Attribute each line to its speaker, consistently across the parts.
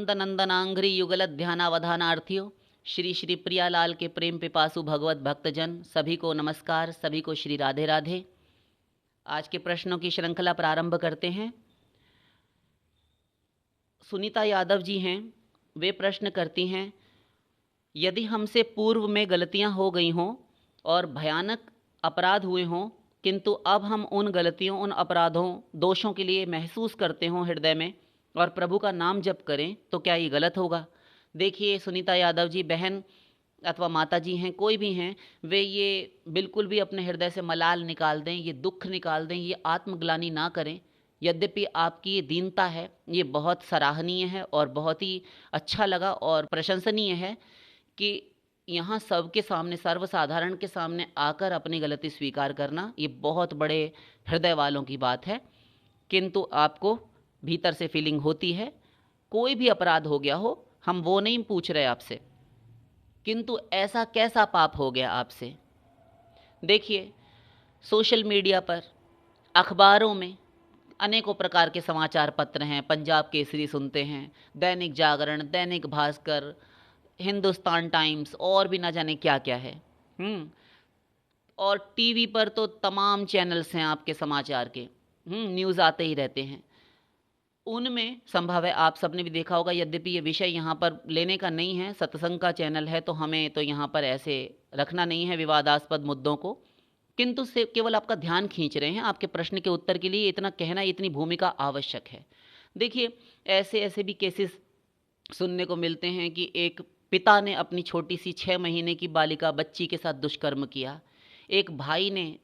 Speaker 1: नंद नंदनांघ्रि युगल ध्यानावधानार्थियों, श्री श्री प्रियालाल के प्रेम पिपासु भगवत भक्तजन सभी को नमस्कार, सभी को श्री राधे राधे। आज के प्रश्नों की श्रृंखला प्रारंभ करते हैं। सुनीता यादव जी हैं, वे प्रश्न करती हैं, यदि हमसे पूर्व में गलतियां हो गई हों और भयानक अपराध हुए हों, किंतु अब हम उन गलतियों, उन अपराधों, दोषों के लिए महसूस करते हों हृदय में और प्रभु का नाम जप करें, तो क्या ये गलत होगा? देखिए सुनीता यादव जी, बहन अथवा माता जी हैं, कोई भी हैं, वे ये बिल्कुल भी अपने हृदय से मलाल निकाल दें, ये दुख निकाल दें, ये आत्मग्लानि ना करें। यद्यपि आपकी ये दीनता है, ये बहुत सराहनीय है और बहुत ही अच्छा लगा और प्रशंसनीय है कि यहाँ सबके सामने, सर्वसाधारण के सामने आकर अपनी गलती स्वीकार करना, ये बहुत बड़े हृदय वालों की बात है। किंतु आपको भीतर से फीलिंग होती है, कोई भी अपराध हो गया हो, हम वो नहीं पूछ रहे आपसे, किंतु ऐसा कैसा पाप हो गया आपसे। देखिए, सोशल मीडिया पर, अखबारों में अनेकों प्रकार के समाचार पत्र हैं। पंजाब केसरी सुनते हैं, दैनिक जागरण, दैनिक भास्कर, हिंदुस्तान टाइम्स और भी ना जाने क्या क्या है। और टीवी पर तो तमाम चैनल्स हैं आपके समाचार के, न्यूज़ आते ही रहते हैं। उनमें संभव है आप सबने भी देखा होगा, यद्यपि ये विषय यहाँ पर लेने का नहीं है, सत्संग का चैनल है, तो हमें तो यहाँ पर ऐसे रखना नहीं है विवादास्पद मुद्दों को, किंतु से केवल आपका ध्यान खींच रहे हैं। आपके प्रश्न के उत्तर के लिए इतना कहना, इतनी भूमिका आवश्यक है। देखिए, ऐसे ऐसे भी केसेस सुनने को मिलते हैं कि एक पिता ने अपनी छोटी सी 6 महीने की बालिका बच्ची के साथ दुष्कर्म किया, एक भाई ने,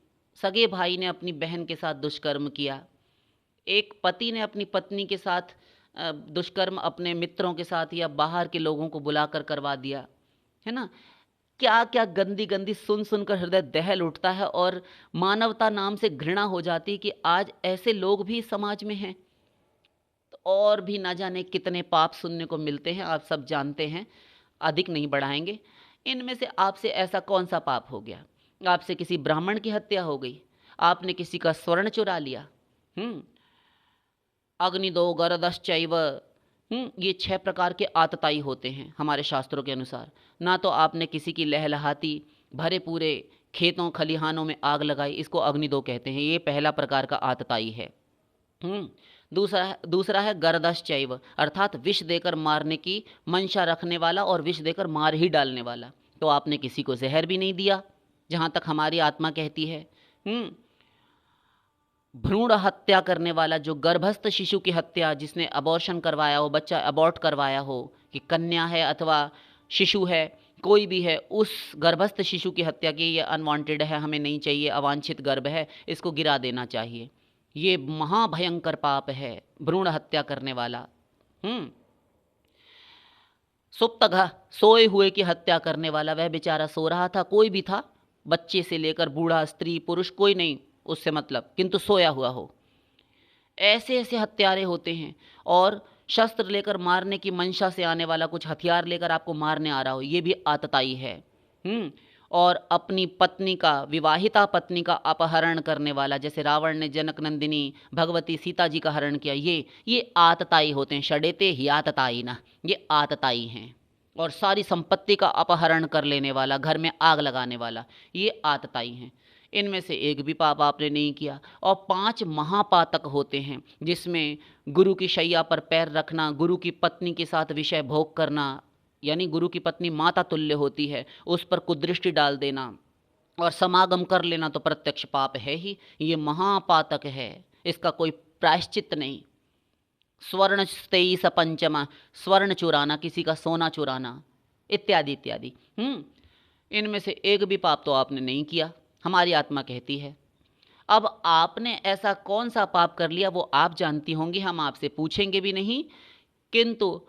Speaker 1: सगे भाई ने अपनी बहन के साथ दुष्कर्म किया, एक पति ने अपनी पत्नी के साथ दुष्कर्म अपने मित्रों के साथ या बाहर के लोगों को बुलाकर करवा दिया, है ना। क्या क्या गंदी गंदी सुन सुनकर हृदय दहल उठता है और मानवता नाम से घृणा हो जाती है कि आज ऐसे लोग भी समाज में हैं। तो और भी ना जाने कितने पाप सुनने को मिलते हैं, आप सब जानते हैं, अधिक नहीं बढ़ाएंगे। इनमें से आपसे ऐसा कौन सा पाप हो गया? आपसे किसी ब्राह्मण की हत्या हो गई, आपने किसी का स्वर्ण चुरा लिया, अग्निदो गरदश्चैव, ये 6 प्रकार के आतताई होते हैं हमारे शास्त्रों के अनुसार। ना तो आपने किसी की लहलहाती भरे पूरे खेतों खलिहानों में आग लगाई, इसको अग्निदो कहते हैं, ये पहला प्रकार का आतताई है। दूसरा है गरदश्चैव, अर्थात विष देकर मारने की मंशा रखने वाला और विष देकर मार ही डालने वाला। तो आपने किसी को जहर भी नहीं दिया, जहाँ तक हमारी आत्मा कहती है। भ्रूण हत्या करने वाला, जो गर्भस्थ शिशु की हत्या, जिसने अबॉर्शन करवाया हो, बच्चा अबॉर्ट करवाया हो, कि कन्या है अथवा शिशु है, कोई भी है, उस गर्भस्थ शिशु की हत्या की, ये अनवांटेड है, हमें नहीं चाहिए, अवांछित गर्भ है, इसको गिरा देना चाहिए। ये महाभयंकर पाप है, भ्रूण हत्या करने वाला। सुप्तघ, सोए हुए की हत्या करने वाला, वह बेचारा सो रहा था, कोई भी था, बच्चे से लेकर बूढ़ा, स्त्री पुरुष, कोई नहीं उससे मतलब, किंतु सोया हुआ हो। ऐसे ऐसे हत्यारे होते हैं। और शस्त्र लेकर मारने की मंशा से आने वाला, कुछ हथियार लेकर आपको मारने आ रहा हो, ये भी आतताई है। और अपनी पत्नी का, विवाहिता पत्नी का अपहरण करने वाला, जैसे रावण ने जनक नंदिनी भगवती सीता जी का हरण किया, ये आतताई होते हैं। षडेते ही आतताई ना, ये आतताई हैं। और सारी संपत्ति का अपहरण कर लेने वाला, घर में आग लगाने वाला, ये आतताई हैं। इनमें से एक भी पाप आपने नहीं किया। और 5 महापातक होते हैं, जिसमें गुरु की शैया पर पैर रखना, गुरु की पत्नी के साथ विषय भोग करना, यानी गुरु की पत्नी माता तुल्य होती है, उस पर कुदृष्टि डाल देना और समागम कर लेना तो प्रत्यक्ष पाप है ही, ये महापातक है, इसका कोई प्रायश्चित नहीं। स्वर्ण स्तेई पंचमा, स्वर्ण चुराना, किसी का सोना चुराना, इत्यादि इत्यादि। इनमें से एक भी पाप तो आपने नहीं किया, हमारी आत्मा कहती है। अब आपने ऐसा कौन सा पाप कर लिया, वो आप जानती होंगी, हम आपसे पूछेंगे भी नहीं, किंतु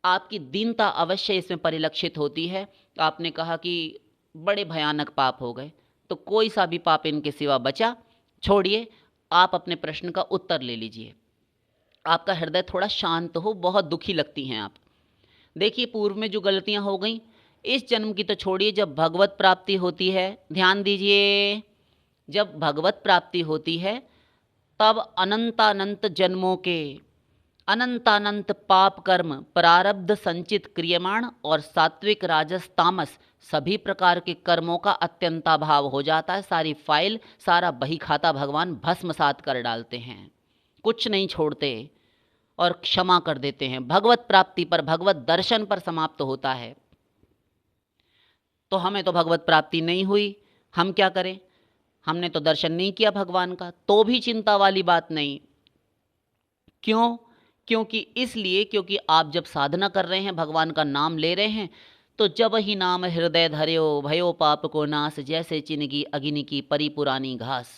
Speaker 1: आपकी दीनता अवश्य इसमें परिलक्षित होती है। आपने कहा कि बड़े भयानक पाप हो गए, तो कोई सा भी पाप इनके सिवा बचा? छोड़िए, आप अपने प्रश्न का उत्तर ले लीजिए। आपका हृदय थोड़ा शांत हो, बहुत दुखी लगती हैं आप। देखिए, पूर्व में जो गलतियां हो गई, इस जन्म की तो छोड़िए, जब भगवत प्राप्ति होती है, ध्यान दीजिए, जब भगवत प्राप्ति होती है, तब अनंतानंत जन्मों के, अनंतानंत पाप कर्म प्रारब्ध संचित क्रियमाण और सात्विक राजस तामस सभी प्रकार के कर्मों का अत्यंताभाव हो जाता है। सारी फाइल, सारा बही खाता भगवान भस्मसात कर डालते हैं, कुछ नहीं छोड़ते और क्षमा कर देते हैं। भगवत प्राप्ति पर, भगवत दर्शन पर समाप्त होता है। तो हमें तो भगवत प्राप्ति नहीं हुई, हम क्या करें? हमने तो दर्शन नहीं किया भगवान का, तो भी चिंता वाली बात नहीं। क्यों? क्योंकि आप जब साधना कर रहे हैं, भगवान का नाम ले रहे हैं, तो जब ही नाम हृदय धर्यो भयो पाप को नाश, जैसे चिनगी अग्नि की परी पुरानी घास।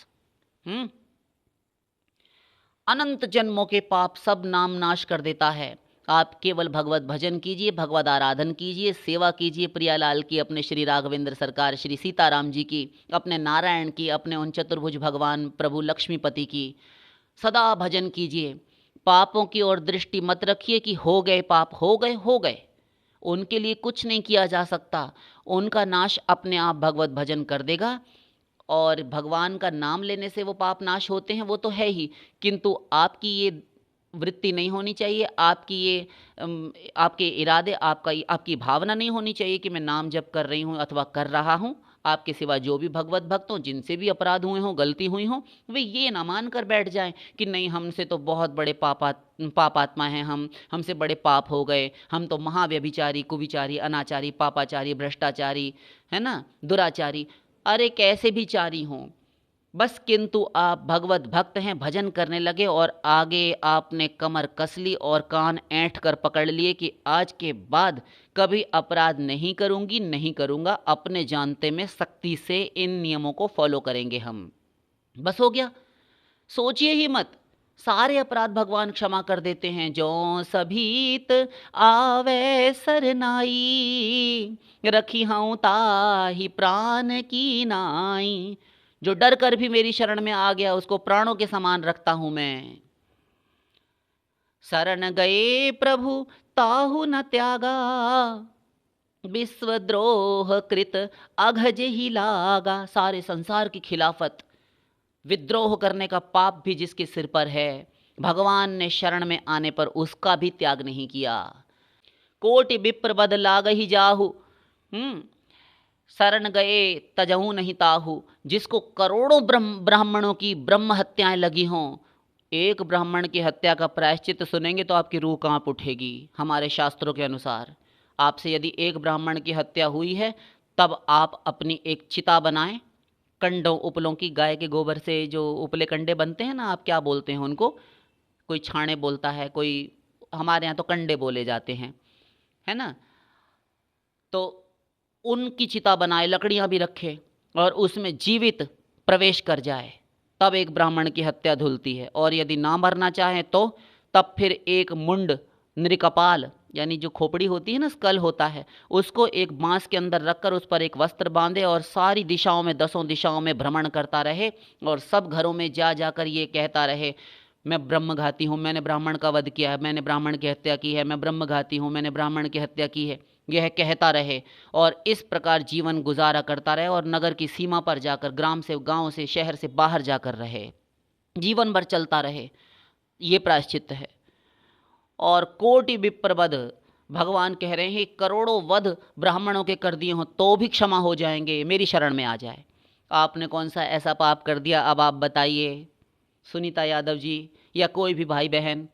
Speaker 1: अनंत जन्मों के पाप सब नाम नाश कर देता है। आप केवल भगवत भजन कीजिए, भगवत आराधन कीजिए, सेवा कीजिए प्रियालाल की, अपने श्री राघवेंद्र सरकार, श्री सीताराम जी की, अपने नारायण की, अपने उन चतुर्भुज भगवान प्रभु लक्ष्मीपति की सदा भजन कीजिए। पापों की ओर दृष्टि मत रखिए कि हो गए पाप, हो गए, उनके लिए कुछ नहीं किया जा सकता, उनका नाश अपने आप भगवत भजन कर देगा। और भगवान का नाम लेने से वो पाप नाश होते हैं, वो तो है ही, किंतु आपकी ये वृत्ति नहीं होनी चाहिए, आपके इरादे, आपकी भावना नहीं होनी चाहिए कि मैं नाम जप कर रही हूँ अथवा कर रहा हूँ। आपके सिवा जो भी भगवत भक्त हों, जिनसे भी अपराध हुए हों, गलती हुई हों, वे ये ना मान कर बैठ जाएं कि नहीं, हमसे तो बहुत बड़े पापात्मा हैं, हमसे बड़े पाप हो गए, हम तो महाव्यभिचारी, कुविचारी, अनाचारी, पापाचारी, भ्रष्टाचारी, है ना, दुराचारी। अरे कैसे भी चारी हों, बस किंतु आप भगवत भक्त हैं, भजन करने लगे और आगे आपने कमर कस ली और कान ऐंठ कर पकड़ लिए कि आज के बाद कभी अपराध नहीं करूंगी, नहीं करूंगा, अपने जानते में सख्ती से इन नियमों को फॉलो करेंगे हम। बस हो गया, सोचिए ही मत, सारे अपराध भगवान क्षमा कर देते हैं। जो सभीत आवे सरनाई, रखी हूँ ताही प्राण की नाई। जो डर कर भी मेरी शरण में आ गया, उसको प्राणों के समान रखता हूं मैं। शरण गए प्रभु ताहु न त्यागा, विश्वद्रोह कृत अघज ही लागा। सारे संसार की खिलाफत, विद्रोह करने का पाप भी जिसके सिर पर है, भगवान ने शरण में आने पर उसका भी त्याग नहीं किया। कोटि विप्र बद लाग ही जाहु, शरण गए तजहू नहीं ताहू। जिसको करोड़ों ब्राह्मणों की ब्रह्म हत्याएं लगी हों, एक ब्राह्मण की हत्या का प्रायश्चित सुनेंगे तो आपकी रूह कांप उठेगी। हमारे शास्त्रों के अनुसार आपसे यदि एक ब्राह्मण की हत्या हुई है, तब आप अपनी एक चिता बनाएं, कंडों उपलों की, गाय के गोबर से जो उपले कंडे बनते हैं ना, आप क्या बोलते हैं उनको? कोई छाणे बोलता है, कोई, हमारे यहाँ तो कंडे बोले जाते हैं, है ना। तो उनकी चिता बनाए, लकड़ियां भी रखे और उसमें जीवित प्रवेश कर जाए, तब एक ब्राह्मण की हत्या धुलती है। और यदि ना मरना चाहे तो तब फिर एक मुंड नृकपाल, यानी जो खोपड़ी होती है ना, स्कल होता है, उसको एक बांस के अंदर रखकर उस पर एक वस्त्र बांधे और सारी दिशाओं में, 10 दिशाओं में भ्रमण करता रहे और सब घरों में जा जाकर ये कहता रहे, मैं ब्रह्मघाती हूँ, मैंने ब्राह्मण का वध किया है, मैंने ब्राह्मण की हत्या की है, मैं ब्रह्मघाती हूँ, मैंने ब्राह्मण की हत्या की है। यह कहता रहे और इस प्रकार जीवन गुजारा करता रहे और नगर की सीमा पर जाकर, ग्राम से, गांव से, शहर से बाहर जाकर रहे, जीवन भर चलता रहे। ये प्रायश्चित है। और कोटि विप्रवध, भगवान कह रहे हैं करोड़ों वध ब्राह्मणों के कर दिए हों तो भी क्षमा हो जाएंगे, मेरी शरण में आ जाए। आपने कौन सा ऐसा पाप कर दिया, अब आप बताइए सुनीता यादव जी या कोई भी भाई बहन?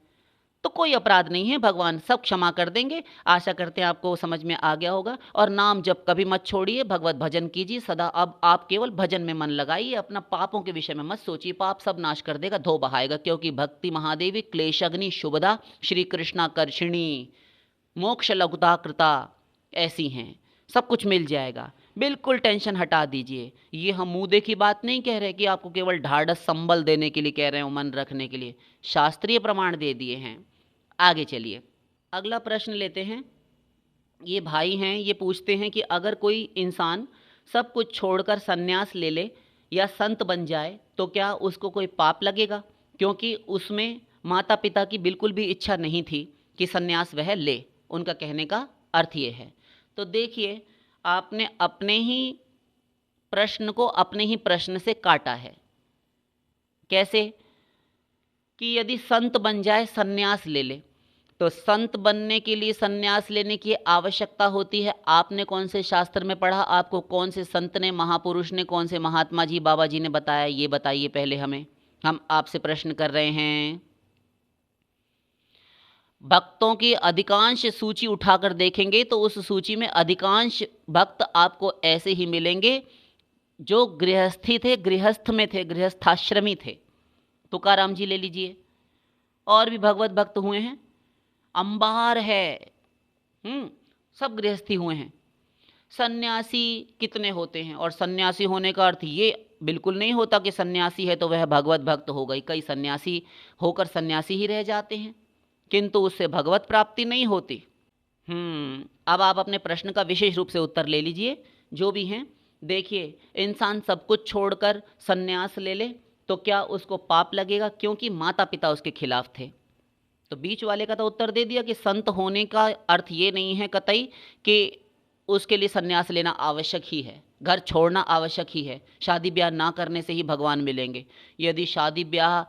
Speaker 1: तो कोई अपराध नहीं है, भगवान सब क्षमा कर देंगे। आशा करते हैं आपको समझ में आ गया होगा। और नाम जब कभी मत छोड़िए, भगवत भजन कीजिए सदा। अब आप केवल भजन में मन लगाइए, अपना पापों के विषय में मत सोचिए, पाप सब नाश कर देगा, धो बहाएगा। क्योंकि भक्ति महादेवी क्लेशग्नि शुभदा, श्री कृष्णा कर्षिणी, मोक्ष लघुता कृता, ऐसी हैं, सब कुछ मिल जाएगा। बिल्कुल टेंशन हटा दीजिए। ये हम मुँह देखी बात नहीं कह रहे कि आपको केवल ढाढ़स संबल देने के लिए कह रहे हो, मन रखने के लिए, शास्त्रीय प्रमाण दे दिए हैं। आगे चलिए, अगला प्रश्न लेते हैं। ये भाई हैं, ये पूछते हैं कि अगर कोई इंसान सब कुछ छोड़कर संन्यास ले ले या संत बन जाए तो क्या उसको कोई पाप लगेगा? क्योंकि उसमें माता पिता की बिल्कुल भी इच्छा नहीं थी कि संन्यास वह ले। उनका कहने का अर्थ ये है। तो देखिए, आपने अपने ही प्रश्न को अपने ही प्रश्न से काटा है। कैसे? कि यदि संत बन जाए, संन्यास ले ले, तो संत बनने के लिए सन्यास लेने की आवश्यकता होती है। आपने कौन से शास्त्र में पढ़ा, आपको कौन से संत ने, महापुरुष ने, कौन से महात्मा जी, बाबा जी ने बताया, ये बताइए पहले हमें। हम आपसे प्रश्न कर रहे हैं। भक्तों की अधिकांश सूची उठाकर देखेंगे तो उस सूची में अधिकांश भक्त आपको ऐसे ही मिलेंगे जो गृहस्थी थे, गृहस्थ में थे, गृहस्थाश्रमी थे। तुकाराम जी ले लीजिए, और भी भगवत भक्त हुए हैं, अंबार है, सब गृहस्थी हुए हैं। सन्यासी कितने होते हैं? और सन्यासी होने का अर्थ ये बिल्कुल नहीं होता कि सन्यासी है तो वह भगवत भक्त हो गई। कई सन्यासी होकर सन्यासी ही रह जाते हैं, किंतु उससे भगवत प्राप्ति नहीं होती। अब आप अपने प्रश्न का विशेष रूप से उत्तर ले लीजिए, जो भी हैं। देखिए, इंसान सब कुछ छोड़कर सन्यास ले ले तो क्या उसको पाप लगेगा? क्योंकि माता पिता उसके खिलाफ थे। तो बीच वाले का तो उत्तर दे दिया कि संत होने का अर्थ ये नहीं है कतई कि उसके लिए सन्यास लेना आवश्यक ही है, घर छोड़ना आवश्यक ही है। शादी ब्याह ना करने से ही भगवान मिलेंगे। यदि शादी ब्याह,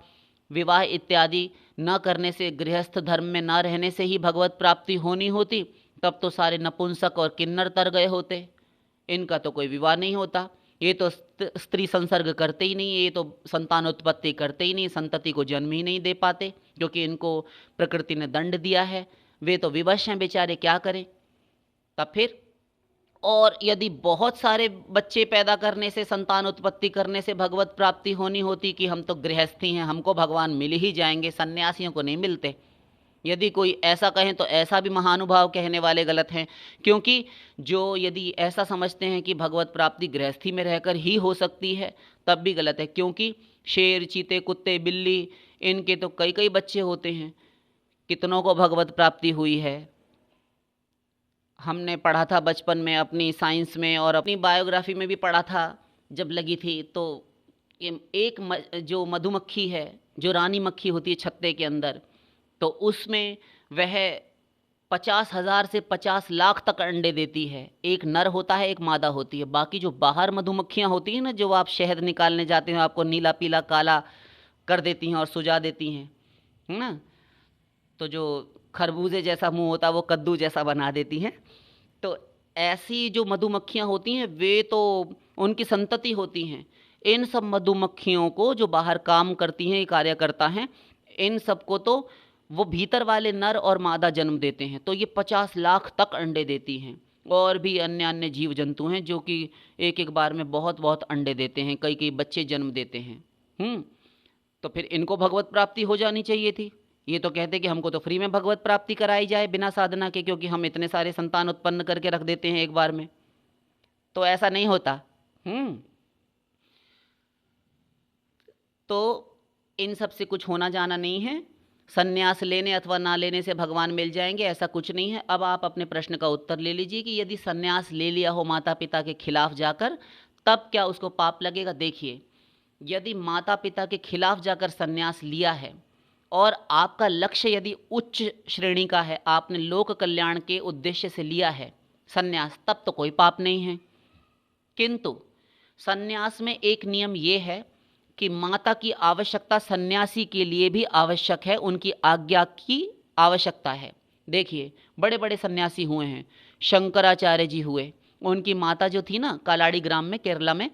Speaker 1: विवाह इत्यादि न करने से, गृहस्थ धर्म में न रहने से ही भगवत प्राप्ति होनी होती, तब तो सारे नपुंसक और किन्नर तर गए होते। इनका तो कोई विवाह नहीं होता, ये तो स्त्री संसर्ग करते ही नहीं, ये तो संतान उत्पत्ति करते ही नहीं, संतति को जन्म ही नहीं दे पाते, क्योंकि इनको प्रकृति ने दंड दिया है। वे तो विवश हैं बेचारे, क्या करें तब फिर। और यदि बहुत सारे बच्चे पैदा करने से, संतान उत्पत्ति करने से भगवत प्राप्ति होनी होती कि हम तो गृहस्थी हैं, हमको भगवान मिल ही जाएंगे, सन्यासियों को नहीं मिलते। यदि कोई ऐसा कहें तो ऐसा भी महानुभाव कहने वाले गलत हैं, क्योंकि जो यदि ऐसा समझते हैं कि भगवत प्राप्ति गृहस्थी में रहकर ही हो सकती है, तब भी गलत है। क्योंकि शेर, चीते, कुत्ते, बिल्ली, इनके तो कई कई बच्चे होते हैं, कितनों को भगवत प्राप्ति हुई है। हमने पढ़ा था बचपन में, अपनी साइंस में और अपनी बायोग्राफी में भी पढ़ा था जब लगी थी। तो एक जो मधुमक्खी है, जो रानी मक्खी होती है छत्ते के अंदर, तो उसमें वह 50,000 से 50 लाख तक अंडे देती है। एक नर होता है, एक मादा होती है। बाकी जो बाहर मधुमक्खियाँ होती हैं ना, जो आप शहद निकालने जाते हैं, आपको नीला पीला काला कर देती हैं और सुझा देती हैं, है ना। तो जो खरबूजे जैसा मुंह होता है वो कद्दू जैसा बना देती हैं। तो ऐसी जो मधुमक्खियाँ होती हैं, वे तो उनकी संतति होती हैं। इन सब मधुमक्खियों को जो बाहर काम करती हैं, कार्य करता हैं, इन सबको तो वो भीतर वाले नर और मादा जन्म देते हैं। तो ये 50 लाख तक अंडे देती हैं। और भी अन्य अन्य जीव जंतु हैं जो कि एक एक बार में बहुत बहुत अंडे देते हैं, कई कई बच्चे जन्म देते हैं। तो फिर इनको भगवत प्राप्ति हो जानी चाहिए थी। ये तो कहते कि हमको तो फ्री में भगवत प्राप्ति कराई जाए बिना साधना के, क्योंकि हम इतने सारे संतान उत्पन्न करके रख देते हैं एक बार में। तो ऐसा नहीं होता। तो इन सब से कुछ होना जाना नहीं है। सन्यास लेने अथवा ना लेने से भगवान मिल जाएंगे, ऐसा कुछ नहीं है। अब आप अपने प्रश्न का उत्तर ले लीजिए कि यदि सन्यास ले लिया हो माता पिता के खिलाफ जाकर, तब क्या उसको पाप लगेगा? देखिए, यदि माता पिता के खिलाफ जाकर सन्यास लिया है और आपका लक्ष्य यदि उच्च श्रेणी का है, आपने लोक कल्याण के उद्देश्य से लिया है सन्यास, तब तो कोई पाप नहीं है। किंतु सन्यास में एक नियम ये है कि माता की आवश्यकता सन्यासी के लिए भी आवश्यक है, उनकी आज्ञा की आवश्यकता है। देखिए, बड़े बड़े सन्यासी हुए हैं, शंकराचार्य जी हुए। उनकी माता जो थी ना, कालाड़ी ग्राम में, केरला में,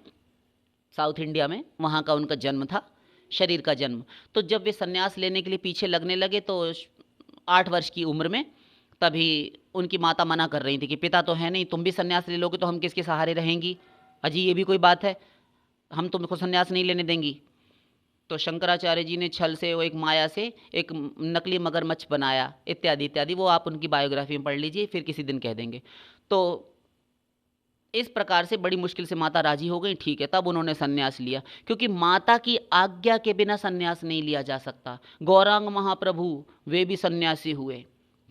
Speaker 1: साउथ इंडिया में, वहाँ का उनका जन्म था, शरीर का जन्म। तो जब वे सन्यास लेने के लिए पीछे लगने लगे तो 8 वर्ष की उम्र में, तभी उनकी माता मना कर रही थी कि पिता तो है नहीं, तुम भी सन्यास ले लोगे तो हम किसके सहारे रहेंगी? अजी ये भी कोई बात है, हम तुमको सन्यास नहीं लेने देंगी। तो शंकराचार्य जी ने छल से, वो एक माया से एक नकली मगरमच्छ बनाया, इत्यादि इत्यादि। वो आप उनकी बायोग्राफी में पढ़ लीजिए, फिर किसी दिन कह देंगे। तो इस प्रकार से बड़ी मुश्किल से माता राजी हो गई, ठीक है, तब उन्होंने सन्यास लिया, क्योंकि माता की आज्ञा के बिना सन्यास नहीं लिया जा सकता। गौरांग महाप्रभु वे भी सन्यासी हुए,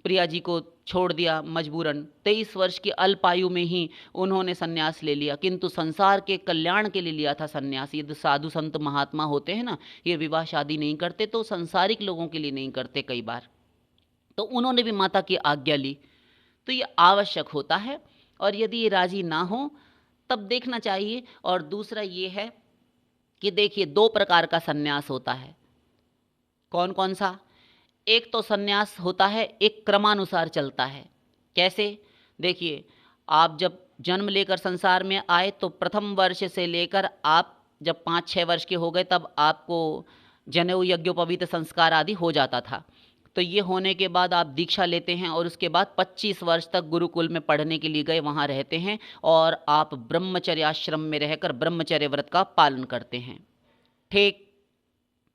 Speaker 1: प्रिया जी को छोड़ दिया मजबूरन, 23 वर्ष की अल्पायु में ही उन्होंने सन्यास ले लिया, किंतु संसार के कल्याण के लिए लिया था सन्यास। ये साधु संत महात्मा होते हैं ना, ये विवाह शादी नहीं करते, तो संसारिक लोगों के लिए नहीं करते कई बार। तो उन्होंने भी माता की आज्ञा ली, तो ये आवश्यक होता है। और यदि ये राजी ना हो तब देखना चाहिए। और दूसरा ये है कि देखिए, 2 प्रकार का सन्यास होता है। कौन कौन सा? एक तो सन्यास होता है, एक क्रमानुसार चलता है। कैसे? देखिए, आप जब जन्म लेकर संसार में आए तो प्रथम वर्ष से लेकर आप जब 5-6 वर्ष के हो गए तब आपको जनेऊ यज्ञोपवीत संस्कार आदि हो जाता था। तो ये होने के बाद आप दीक्षा लेते हैं और उसके बाद 25 वर्ष तक गुरुकुल में पढ़ने के लिए गए, वहाँ रहते हैं और आप ब्रह्मचर्य आश्रम में रहकर ब्रह्मचर्य व्रत का पालन करते हैं। ठीक।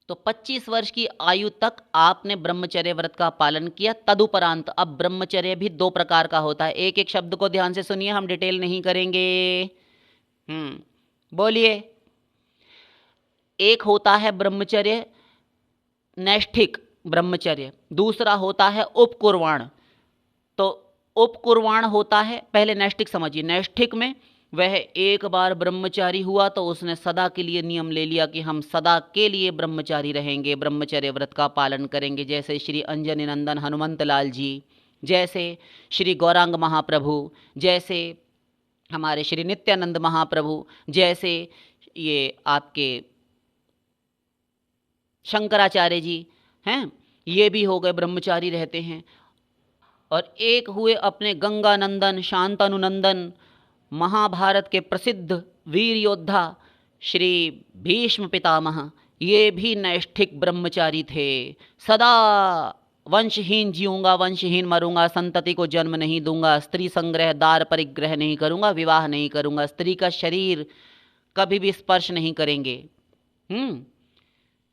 Speaker 1: तो 25 वर्ष की आयु तक आपने ब्रह्मचर्य व्रत का पालन किया। तदुपरांत अब ब्रह्मचर्य भी 2 प्रकार का होता है। एक एक शब्द को ध्यान से सुनिए, हम डिटेल नहीं करेंगे। बोलिए। एक होता है ब्रह्मचर्य नैष्ठिक ब्रह्मचर्य, दूसरा होता है उपकुर्वाण। तो उपकुर्वाण होता है, पहले नैष्ठिक समझिए। नैष्ठिक में वह एक बार ब्रह्मचारी हुआ तो उसने सदा के लिए नियम ले लिया कि हम सदा के लिए ब्रह्मचारी रहेंगे, ब्रह्मचर्य व्रत का पालन करेंगे। जैसे श्री अंजनी नंदन हनुमंत लाल जी, जैसे श्री गौरांग महाप्रभु, जैसे हमारे श्री नित्यानंद महाप्रभु, जैसे ये आपके शंकराचार्य जी हैं, ये भी हो गए, ब्रह्मचारी रहते हैं। और एक हुए अपने गंगानंदन शांतनुनंदन, महाभारत के प्रसिद्ध वीर योद्धा श्री भीष्म पितामह, ये भी नैष्ठिक ब्रह्मचारी थे। सदा वंशहीन जीऊंगा, वंशहीन मरूंगा, संतति को जन्म नहीं दूंगा, स्त्री संग्रह दार परिग्रह नहीं करूंगा, विवाह नहीं करूंगा, स्त्री का शरीर कभी भी स्पर्श नहीं करेंगे।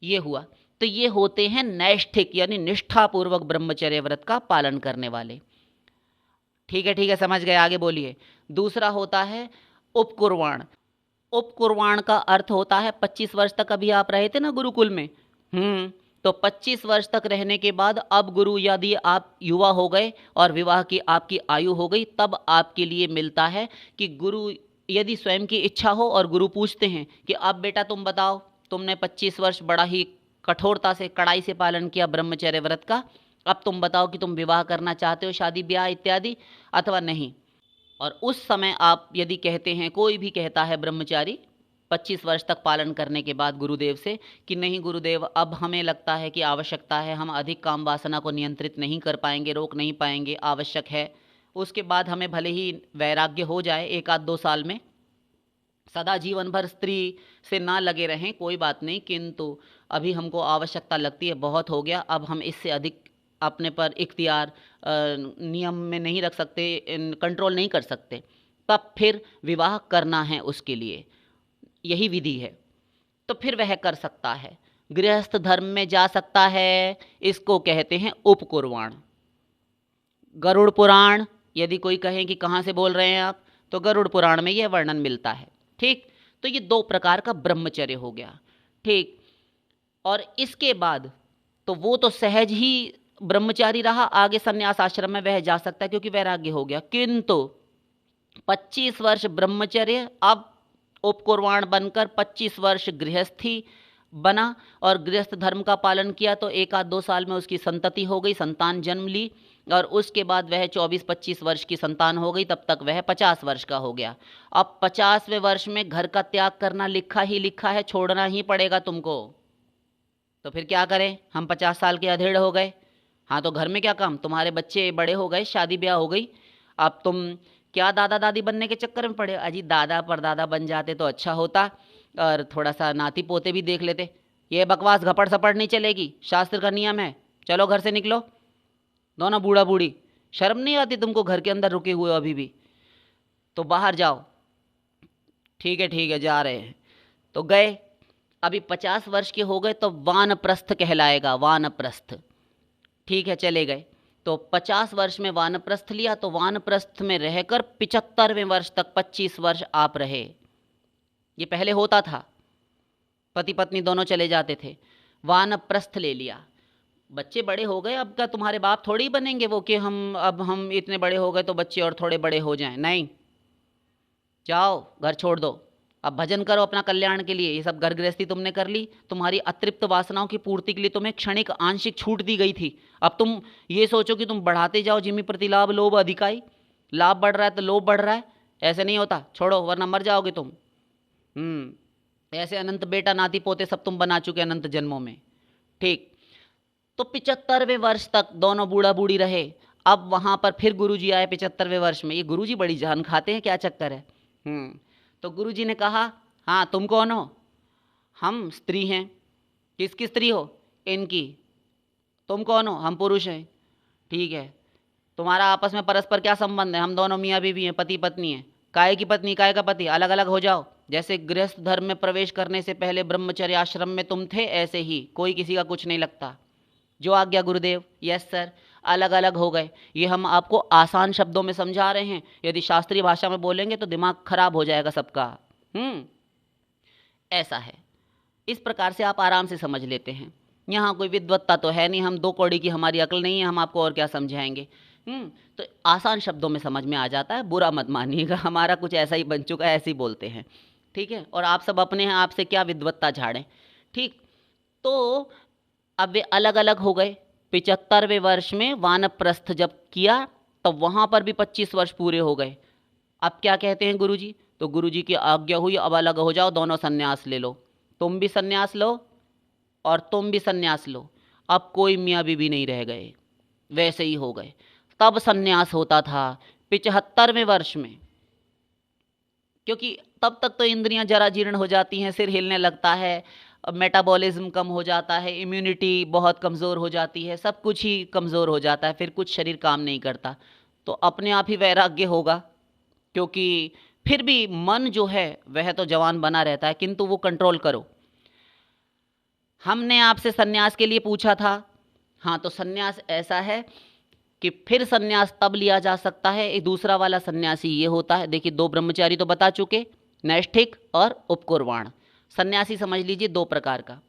Speaker 1: ये हुआ। तो ये होते हैं नैष्ठिक यानी निष्ठापूर्वक ब्रह्मचर्य व्रत का पालन करने वाले। ठीक है, समझ गए, आगे बोलिए। दूसरा होता है उपकुर्वाण। उपकुर्वाण का अर्थ होता है 25 वर्ष तक अभी आप रहे थे ना गुरुकुल में, तो 25 वर्ष तक रहने के बाद अब गुरु यदि आप युवा हो गए और विवाह की आपकी आयु हो गई, तब आपके लिए मिलता है कि गुरु यदि स्वयं की इच्छा हो और गुरु पूछते हैं कि अब बेटा तुम बताओ, तुमने 25 वर्ष बड़ा ही कठोरता से कड़ाई से पालन किया ब्रह्मचर्य व्रत का, अब तुम बताओ कि तुम विवाह करना चाहते हो, शादी ब्याह इत्यादि, अथवा नहीं। और उस समय आप यदि कहते हैं, कोई भी कहता है ब्रह्मचारी 25 वर्ष तक पालन करने के बाद गुरुदेव से कि नहीं गुरुदेव, अब हमें लगता है कि आवश्यकता है, हम अधिक काम वासना को नियंत्रित नहीं कर पाएंगे, रोक नहीं पाएंगे, आवश्यक है। उसके बाद हमें भले ही वैराग्य हो जाए 1-2 साल में, सदा जीवन भर स्त्री से ना लगे रहें, कोई बात नहीं, किंतु अभी हमको आवश्यकता लगती है, बहुत हो गया, अब हम इससे अधिक अपने पर इख्तियार नियम में नहीं रख सकते, कंट्रोल नहीं कर सकते, तब फिर विवाह करना है, उसके लिए यही विधि है। तो फिर वह कर सकता है, गृहस्थ धर्म में जा सकता है, इसको कहते हैं उपकुर्वाण। गरुड़ पुराण, यदि कोई कहे कि कहाँ से बोल रहे हैं आप, तो गरुड़ पुराण में यह वर्णन मिलता है। ठीक। तो ये 2 प्रकार का ब्रह्मचर्य हो गया। ठीक। और इसके बाद तो वो तो सहज ही ब्रह्मचारी रहा, आगे संन्यास आश्रम में वह जा सकता है क्योंकि वैराग्य हो गया, किंतु 25 वर्ष ब्रह्मचर्य, अब उपकुर्वाण बनकर 25 वर्ष गृहस्थी बना और गृहस्थ धर्म का पालन किया, तो 1-2 साल में उसकी संतति हो गई, संतान जन्म ली, और उसके बाद वह 24-25 वर्ष की संतान हो गई, तब तक वह 50 वर्ष का हो गया। अब 50वें वर्ष में घर का त्याग करना लिखा ही लिखा है, छोड़ना ही पड़ेगा तुमको। तो फिर क्या करें, हम 50 साल के अधेड़ हो गए, हाँ तो घर में क्या काम, तुम्हारे बच्चे बड़े हो गए, शादी ब्याह हो गई, अब तुम क्या दादा दादी बनने के चक्कर में पड़े। अजी दादा परदादा बन जाते तो अच्छा होता, और थोड़ा सा नाती पोते भी देख लेते। ये बकवास घपड़ सपड़ नहीं चलेगी, शास्त्र का नियम है, चलो घर से निकलो, दोनों बूढ़ा बूढ़ी, शर्म नहीं आती तुमको, घर के अंदर रुके हुए अभी भी, तो बाहर जाओ। ठीक है, जा रहे हैं। तो गए, अभी 50 वर्ष के हो गए तो वानप्रस्थ कहलाएगा, वानप्रस्थ। ठीक है, चले गए, तो 50 वर्ष में वानप्रस्थ लिया, तो वानप्रस्थ में रहकर 75वें वर्ष तक 25 वर्ष आप रहे। ये पहले होता था, पति पत्नी दोनों चले जाते थे, वानप्रस्थ ले लिया। बच्चे बड़े हो गए, अब क्या तुम्हारे बाप थोड़ी ही बनेंगे वो कि अब हम इतने बड़े हो गए तो बच्चे और थोड़े बड़े हो जाएं, नहीं, जाओ घर छोड़ दो, अब भजन करो अपना कल्याण के लिए। ये सब घर गृहस्थी तुमने कर ली, तुम्हारी अतृप्त वासनाओं की पूर्ति के लिए तुम्हें क्षणिक आंशिक छूट दी गई थी, अब तुम ये सोचो कि तुम बढ़ाते जाओ, जिमी प्रतिलाभ लोभ अधिकाई, लाभ बढ़ रहा है तो लोभ बढ़ रहा है, ऐसे नहीं होता, छोड़ो वरना मर जाओगे तुम। ऐसे अनंत बेटा नाती पोते सब तुम बना चुके अनंत जन्मों में। ठीक। तो 75वें वर्ष तक दोनों बूढ़ा बूढ़ी रहे। अब वहाँ पर फिर गुरुजी आए 75वें वर्ष में। ये गुरुजी बड़ी जान खाते हैं, क्या चक्कर है। तो गुरुजी ने कहा, हाँ तुम कौन हो? हम स्त्री हैं। किसकी स्त्री हो? इनकी। तुम कौन हो? हम पुरुष हैं। ठीक है, तुम्हारा आपस में परस्पर क्या संबंध है? हम दोनों मियाँ बीवी हैं, पति पत्नी हैं। काय की पत्नी काय का पति, अलग अलग हो जाओ। जैसे गृहस्थ धर्म में प्रवेश करने से पहले ब्रह्मचर्य आश्रम में तुम थे, ऐसे ही कोई किसी का कुछ नहीं लगता। जो आज्ञा गुरुदेव। Yes sir. अलग अलग हो गए। ये हम आपको आसान शब्दों में समझा रहे हैं, यदि शास्त्रीय भाषा में बोलेंगे तो दिमाग खराब हो जाएगा सबका। ऐसा है। इस प्रकार से आप आराम से समझ लेते हैं। यहाँ कोई विद्वत्ता तो है नहीं, हम दो कौड़ी की हमारी अकल नहीं है, हम आपको और क्या समझाएंगे। तो आसान शब्दों में समझ में आ जाता है, बुरा मत मानिएगा, हमारा कुछ ऐसा ही बन चुका है, ऐसे ही बोलते हैं। ठीक है, और आप सब अपने हैं, आपसे क्या विद्वत्ता झाड़ें। ठीक, तो अब वे अलग अलग हो गए। 75वें वर्ष में वानप्रस्थ जब किया तब तो वहाँ पर भी 25 वर्ष पूरे हो गए। अब क्या कहते हैं गुरुजी? तो गुरुजी की आज्ञा हुई, अब अलग हो जाओ, दोनों सन्यास ले लो। तुम भी सन्यास लो और तुम भी सन्यास लो। अब कोई मियाँ बीबी नहीं रह गए, वैसे ही हो गए। तब सन्यास होता था 75वें वर्ष में, क्योंकि तब तक तो इंद्रियां जरा जीर्ण हो जाती हैं, सिर हिलने लगता है, मेटाबॉलिज्म कम हो जाता है, इम्यूनिटी बहुत कमज़ोर हो जाती है, सब कुछ ही कमज़ोर हो जाता है, फिर कुछ शरीर काम नहीं करता। तो अपने आप ही वैराग्य होगा, क्योंकि फिर भी मन जो है वह तो जवान बना रहता है, किंतु वो कंट्रोल करो। हमने आपसे सन्यास के लिए पूछा था। हाँ, तो सन्यास ऐसा है कि फिर सन्यास तब लिया जा सकता है। एक दूसरा वाला सन्यासी ये होता है, देखिए दो ब्रह्मचारी तो बता चुके, नैष्ठिक और उपकुर्वाण। सन्यासी समझ लीजिए दो प्रकार का।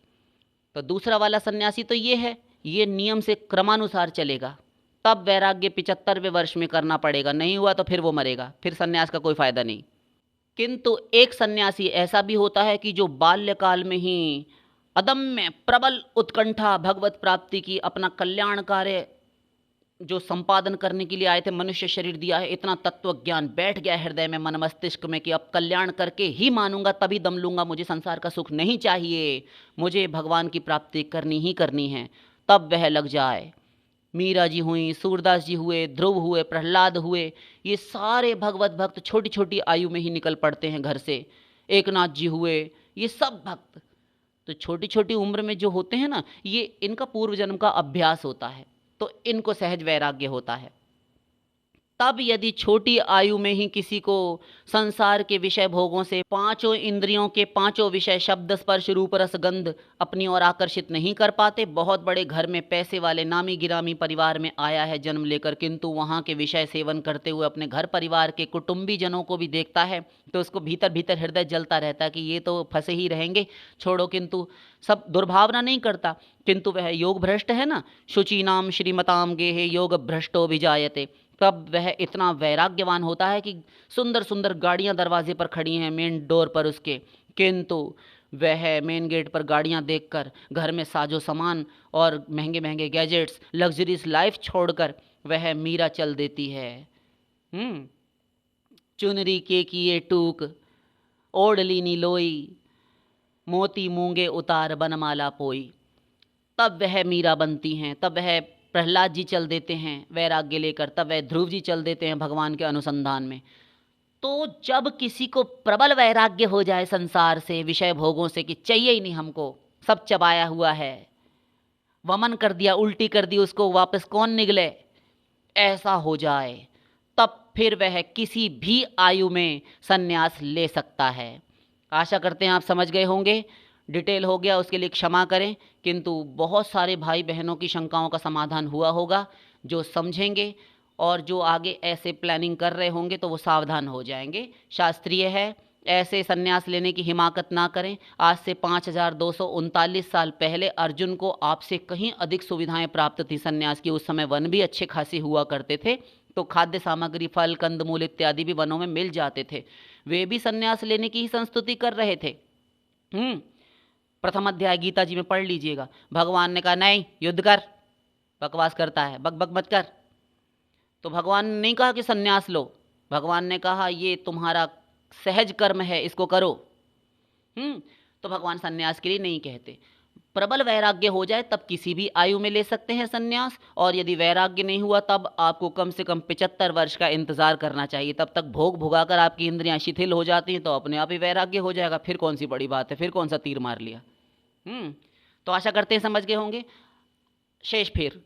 Speaker 1: तो दूसरा वाला सन्यासी तो ये है, ये नियम से क्रमानुसार चलेगा, तब वैराग्य 75वें वर्ष में करना पड़ेगा, नहीं हुआ तो फिर वो मरेगा, फिर सन्यास का कोई फायदा नहीं। किंतु एक सन्यासी ऐसा भी होता है कि जो बाल्यकाल में ही अदम्य प्रबल उत्कंठा भगवत प्राप्ति की, अपना कल्याण कार्य जो संपादन करने के लिए आए थे, मनुष्य शरीर दिया है, इतना तत्व ज्ञान बैठ गया हृदय में, मन मस्तिष्क में कि अब कल्याण करके ही मानूंगा, तभी दम लूंगा, मुझे संसार का सुख नहीं चाहिए, मुझे भगवान की प्राप्ति करनी ही करनी है। तब वह लग जाए। मीरा जी हुई, सूरदास जी हुए, ध्रुव हुए, प्रहलाद हुए, ये सारे भगवत भक्त छोटी छोटी आयु में ही निकल पड़ते हैं घर से। एकनाथ जी हुए, ये सब भक्त तो छोटी छोटी उम्र में जो होते हैं ना, ये इनका पूर्व जन्म का अभ्यास होता है, तो इनको सहज वैराग्य होता है। तब यदि छोटी आयु में ही किसी को संसार के विषय भोगों से, पांचों इंद्रियों के पांचों विषय शब्द स्पर्श रूप रस गंध अपनी ओर आकर्षित नहीं कर पाते, बहुत बड़े घर में पैसे वाले नामी गिरामी परिवार में आया है जन्म लेकर, किंतु वहाँ के विषय सेवन करते हुए अपने घर परिवार के कुटुंबी जनों को भी देखता है, तो उसको भीतर भीतर हृदय जलता रहता है कि ये तो फंसे ही रहेंगे, छोड़ो। किंतु सब दुर्भावना नहीं करता, किंतु वह योग भ्रष्ट है ना, शुचीनाम श्रीमताम गेहे योग भ्रष्टो विजायते। तब वह इतना वैराग्यवान होता है कि सुंदर सुंदर गाड़ियां दरवाजे पर खड़ी हैं मेन डोर पर उसके, किंतु वह मेन गेट पर गाड़ियां देखकर, घर में साजो सामान और महंगे महंगे गैजेट्स, लग्जरीज लाइफ छोड़कर वह मीरा चल देती है। चुनरी के किए टूक, ओढ़ली नी लोई, मोती मूंगे उतार बनमाला पोई। तब वह मीरा बनती हैं, तब वह प्रहलाद जी चल देते हैं वैराग्य लेकर, तब वह ध्रुव जी चल देते हैं भगवान के अनुसंधान में। तो जब किसी को प्रबल वैराग्य हो जाए संसार से, विषय भोगों से, कि चाहिए ही नहीं हमको, सब चबाया हुआ है, वमन कर दिया, उल्टी कर दी, उसको वापस कौन निगले, ऐसा हो जाए, तब फिर वह किसी भी आयु में सन्यास ले सकता है। आशा करते हैं आप समझ गए होंगे। डिटेल हो गया उसके लिए क्षमा करें, किंतु बहुत सारे भाई बहनों की शंकाओं का समाधान हुआ होगा। जो समझेंगे और जो आगे ऐसे प्लानिंग कर रहे होंगे तो वो सावधान हो जाएंगे। शास्त्रीय है, ऐसे सन्यास लेने की हिमाकत ना करें। आज से 5239 साल पहले अर्जुन को आपसे कहीं अधिक सुविधाएं प्राप्त थी सन्यास की। उस समय वन भी अच्छे खासे हुआ करते थे, तो खाद्य सामग्री, फल, कंदमूल इत्यादि भी वनों में मिल जाते थे। वे भी सन्यास लेने की ही संस्तुति कर रहे थे। प्रथम अध्याय गीता जी में पढ़ लीजिएगा। भगवान ने कहा नहीं, युद्ध कर, बकवास करता है, बक बक मत कर। तो भगवान ने नहीं कहा कि सन्यास लो, भगवान ने कहा ये तुम्हारा सहज कर्म है, इसको करो। तो भगवान सन्यास के लिए नहीं कहते। प्रबल वैराग्य हो जाए तब किसी भी आयु में ले सकते हैं संन्यास, और यदि वैराग्य नहीं हुआ तब आपको कम से कम 75 वर्ष का इंतजार करना चाहिए। तब तक भोग भुगाकर आपकी इंद्रियां शिथिल हो जाती हैं तो अपने आप ही वैराग्य हो जाएगा। फिर कौन सी बड़ी बात है, फिर कौन सा तीर मार लिया। तो आशा करते हैं समझ गए होंगे। शेष फिर